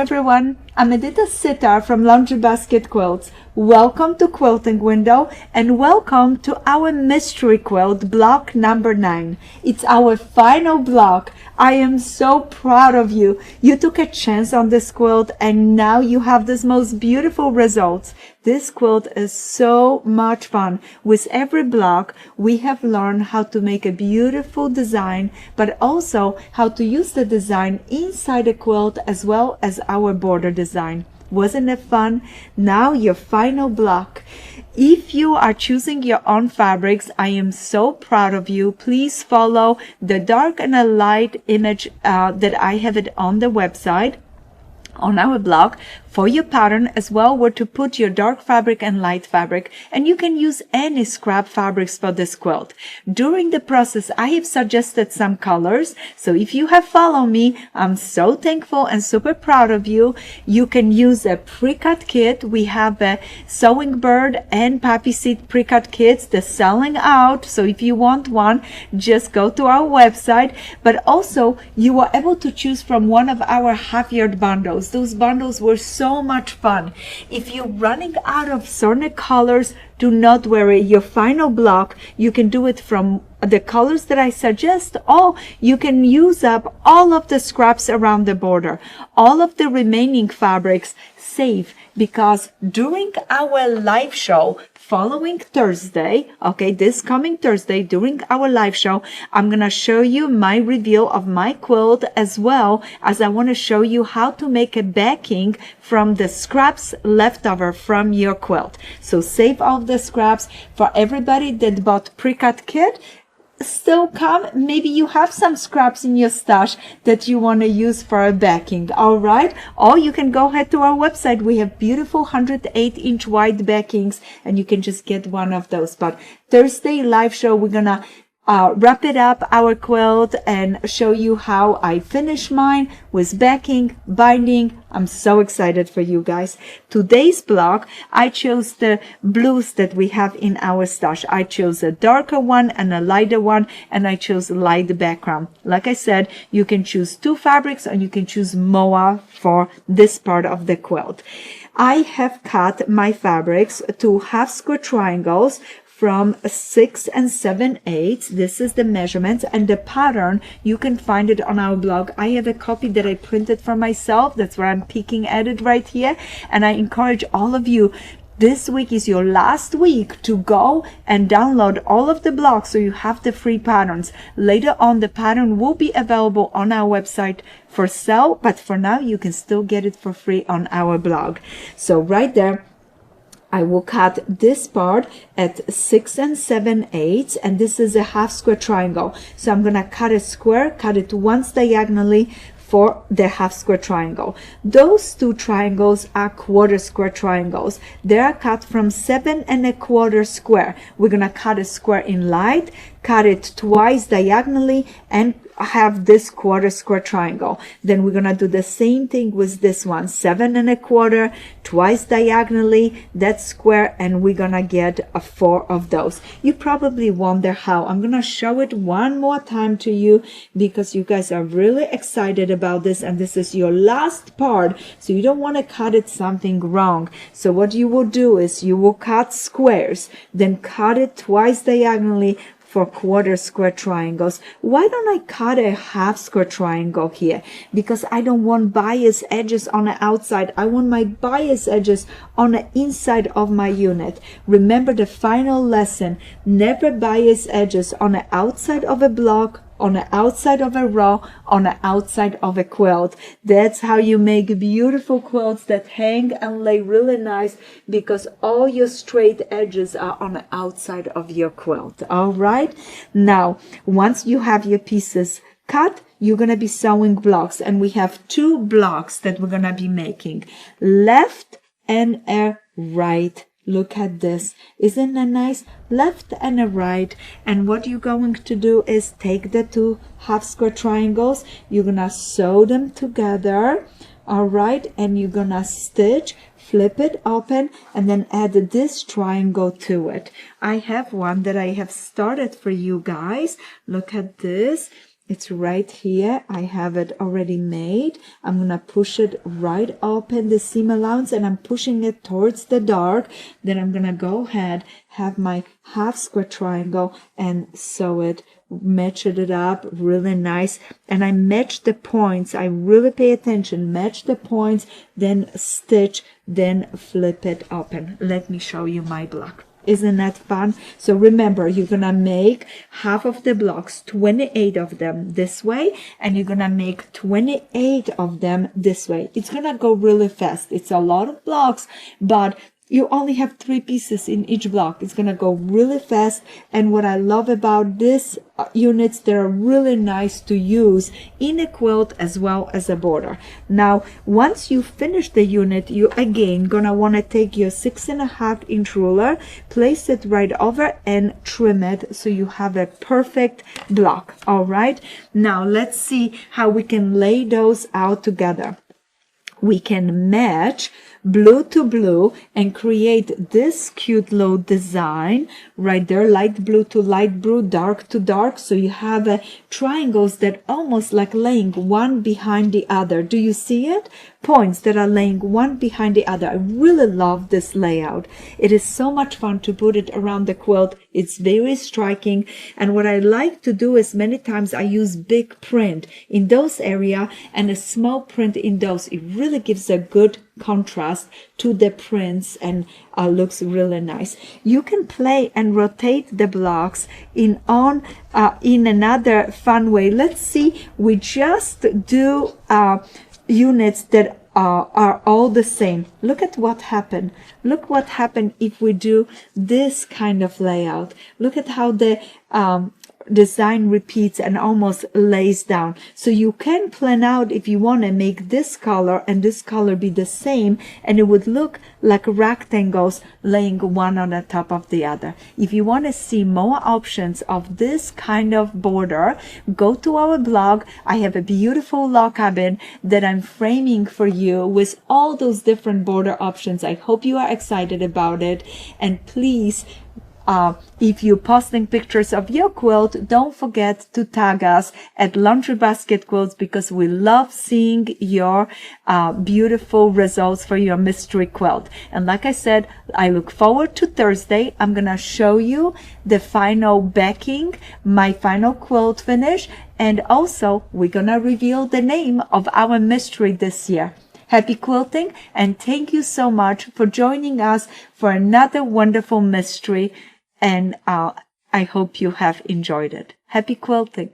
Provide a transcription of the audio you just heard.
everyone, I'm Edita Sitar from Laundry Basket Quilts. Welcome to Quilting Window and welcome to our mystery quilt block number 9. It's our final block. I am so proud of you. You took a chance on this quilt and now you have this most beautiful results. This quilt is so much fun. With every block, we have learned how to make a beautiful design, but also how to use the design inside the quilt as well as our border design. Wasn't it fun? Now your final block. If you are choosing your own fabrics, I am so proud of you. Please follow the dark and a light image that I have it on the website, on our blog, for your pattern as well, where to put your dark fabric and light fabric, and you can use any scrap fabrics for this quilt. During the process, I have suggested some colors, so if you have followed me, I'm so thankful and super proud of you. You can use a pre-cut kit. We have a sewing bird and poppy seed pre-cut kits. They're selling out, so if you want one, just go to our website. But also, you are able to choose from one of our half-yard bundles. Those bundles were so much fun. If you're running out of certain colors, do not worry. Your final block, you can do it from the colors that I suggest, or you can use up all of the scraps around the border. All of the remaining fabrics save, because during our live show following Thursday, okay, this coming Thursday, during our live show, I'm gonna show you my reveal of my quilt, as well as I want to show you how to make a backing from the scraps left over from your quilt. So save all the scraps. For everybody that bought pre-cut kit, still come, maybe you have some scraps in your stash that you want to use for a backing, all right? Or you can go ahead to our website. We have beautiful 108-inch wide backings, and you can just get one of those. But Thursday live show, we're gonna wrap it up, our quilt, and show you how I finish mine with backing, binding. I'm so excited for you guys. Today's block, I chose the blues that we have in our stash. I chose a darker one and a lighter one, and I chose a light background. Like I said, you can choose 2 fabrics, or you can choose MOA for this part of the quilt. I have cut my fabrics to half square triangles from 6 7/8. This is the measurement, and the pattern, you can find it on our blog. I have a copy that I printed for myself. That's where I'm peeking at it right here. And I encourage all of you, this week is your last week to go and download all of the blocks so you have the free patterns. Later on, the pattern will be available on our website for sale, but for now, you can still get it for free on our blog. So right there, I will cut this part at 6 7/8, and this is a half square triangle. So I'm gonna cut a square, cut it once diagonally for the half square triangle. Those 2 triangles are quarter square triangles. They are cut from 7 1/4 square. We're gonna cut a square in light, cut it twice diagonally, and have this quarter square triangle. Then we're gonna do the same thing with this one, 7 1/4, twice diagonally, that square, and we're gonna get 4 of those. You probably wonder how. I'm gonna show it one more time to you, because you guys are really excited about this, and this is your last part, so you don't want to cut it something wrong. So what you will do is you will cut squares, then cut it twice diagonally for quarter square triangles. Why don't I cut a half square triangle here? Because I don't want bias edges on the outside. I want my bias edges on the inside of my unit. Remember the final lesson, never bias edges on the outside of a block, on the outside of a row, on the outside of a quilt. That's how you make beautiful quilts that hang and lay really nice, because all your straight edges are on the outside of your quilt. All right. Now, once you have your pieces cut, you're going to be sewing blocks, and we have 2 blocks that we're going to be making, left and a right. Look at this. Isn't that nice? Left and a right. And what you're going to do is take the 2 half square triangles. You're going to sew them together. All right. And you're going to stitch, flip it open, and then add this triangle to it. I have one that I have started for you guys. Look at this. It's right here. I have it already made. I'm gonna push it right open the seam allowance, and I'm pushing it towards the dark. Then I'm gonna go ahead, have my half square triangle and sew it, match it up really nice. And I match the points. I really pay attention. Match the points, then stitch, then flip it open. Let me show you my block. Isn't that fun? So remember, you're gonna make half of the blocks, 28 of them this way, and you're gonna make 28 of them this way. It's gonna go really fast. It's a lot of blocks, but you only have 3 pieces in each block. It's gonna go really fast. And what I love about this units, they're really nice to use in a quilt as well as a border. Now, once you finish the unit, you again gonna want to take your 6.5-inch ruler, place it right over and trim it so you have a perfect block. All right, now let's see how we can lay those out together. We can match blue to blue and create this cute little design right there, light blue to light blue, dark to dark. So you have triangles that almost like laying one behind the other. Do you see it? Points that are laying one behind the other. I really love this layout. It is so much fun to put it around the quilt. It's very striking. And what I like to do is many times I use big print in those area and a small print in those. It really gives a good contrast to the prints and looks really nice. You can play and rotate the blocks in another fun way. Let's see, we just do units that are all the same. Look at what happened. Look what happened if we do this kind of layout. Look at how the design repeats and almost lays down. So you can plan out if you want to make this color and this color be the same, and it would look like rectangles laying one on the top of the other. If you want to see more options of this kind of border, go to our blog. I have a beautiful log cabin that I'm framing for you with all those different border options. I hope you are excited about it. And please, if you're posting pictures of your quilt, don't forget to tag us at Laundry Basket Quilts, because we love seeing your beautiful results for your mystery quilt. And like I said, I look forward to Thursday. I'm gonna show you the final backing, my final quilt finish, and also we're gonna reveal the name of our mystery this year. Happy quilting, and thank you so much for joining us for another wonderful mystery. And I hope you have enjoyed it. Happy quilting.